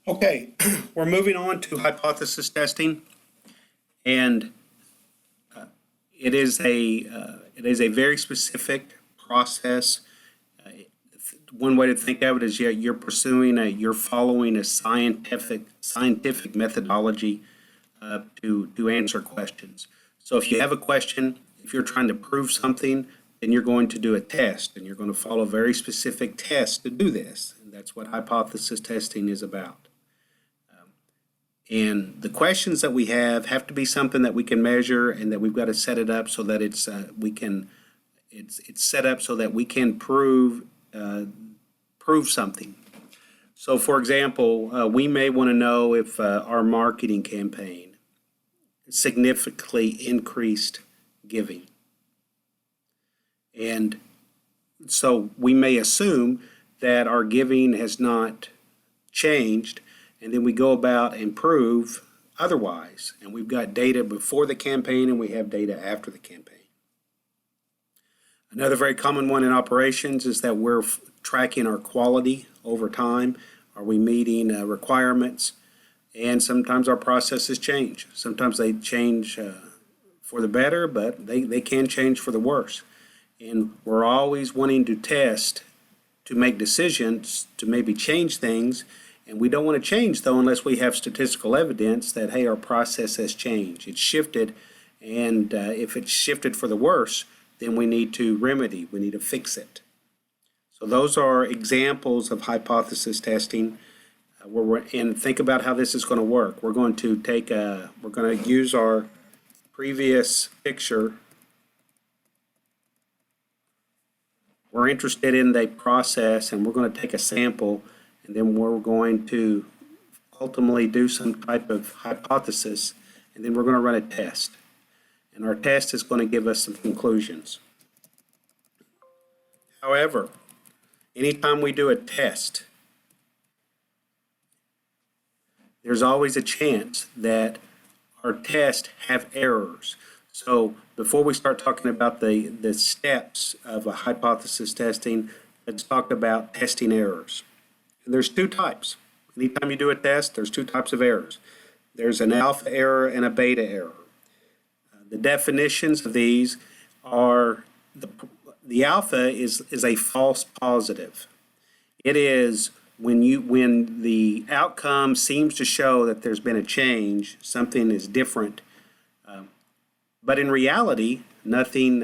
Okay, we're moving on to hypothesis testing, and it is a very specific process. One way to think of it is you're following a scientific methodology to answer questions. So if you have a question, if you're trying to prove something, then you're going to do a test, and you're going to follow very specific tests to do this. And that's what hypothesis testing is about. And the questions that we have to be something that we can measure, and that we've got to set it up so that it's set up so that we can prove something. So, for example, we may want to know if our marketing campaign significantly increased giving. And so we may assume that our giving has not changed, and then we go about and prove otherwise. And we've got data before the campaign, and we have data after the campaign. Another very common one in operations is that we're tracking our quality over time. Are we meeting requirements? And sometimes our processes change. Sometimes they change for the better, but they can change for the worse. And we're always wanting to test, to make decisions, to maybe change things. And we don't want to change, though, unless we have statistical evidence that, hey, our process has changed. It's shifted, and if it's shifted for the worse, then we need to remedy. We need to fix it. So those are examples of hypothesis testing. And think about how this is going to work. We're going to use our previous picture. We're interested in the process, and we're going to take a sample, and then we're going to ultimately do some type of hypothesis, and then we're going to run a test. And our test is going to give us some conclusions. However, anytime we do a test, there's always a chance that our tests have errors. So before we start talking about the steps of a hypothesis testing, let's talk about testing errors. And there's two types. Anytime you do a test, there's two types of errors. There's an alpha error and a beta error. The definitions of these are the alpha is a false positive. It is when the outcome seems to show that there's been a change, something is different, but in reality, nothing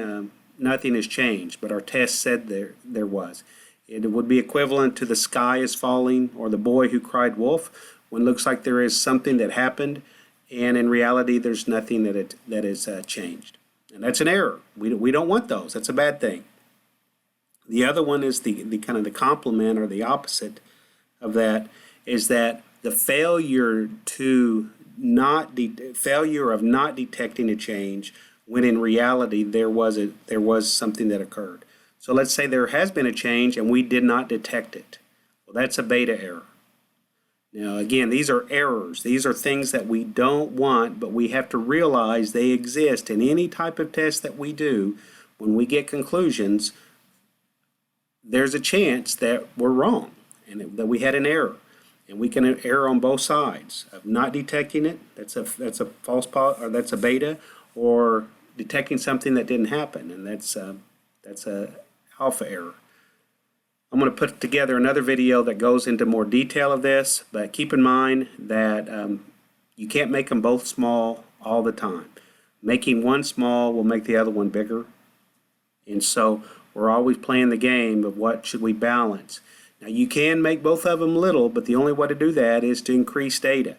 has changed. But our test said there was. It would be equivalent to the sky is falling or the boy who cried wolf, when it looks like there is something that happened, and in reality, there's nothing that is changed. And that's an error. We don't want those. That's a bad thing. The other one is the kind of the complement, or the opposite of that, is that the failure of not detecting a change, when in reality there was something that occurred. So let's say there has been a change and we did not detect it. Well, that's a beta error. Now, again, these are errors. These are things that we don't want, but we have to realize they exist in any type of test that we do. When we get conclusions, there's a chance that we're wrong and that we had an error. And we can err on both sides of not detecting it. That's a false or that's a beta, or detecting something that didn't happen, and that's a alpha error. I'm going to put together another video that goes into more detail of this, but keep in mind that you can't make them both small all the time. Making one small will make the other one bigger, and so we're always playing the game of what should we balance. Now, you can make both of them little, but the only way to do that is to increase data.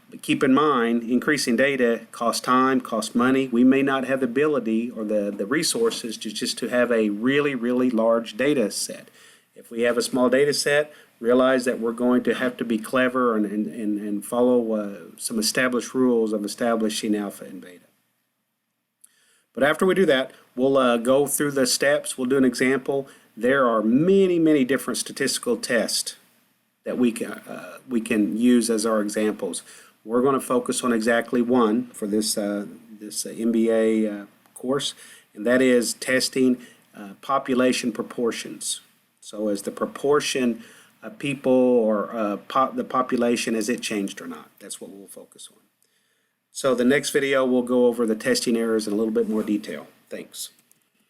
But keep in mind, increasing data costs time, costs money. We may not have the ability or the resources to have a really, really large data set. If we have a small data set, realize that we're going to have to be clever and follow some established rules of establishing alpha and beta. But after we do that, we'll go through the steps. We'll do an example. There are many, many different statistical tests that we can use as our examples. We're going to focus on exactly one for this MBA course, and that is testing population proportions. So as the proportion people or the population, has it changed or not? That's what we'll focus on. So the next video, we'll go over the testing errors in a little bit more detail. Thanks.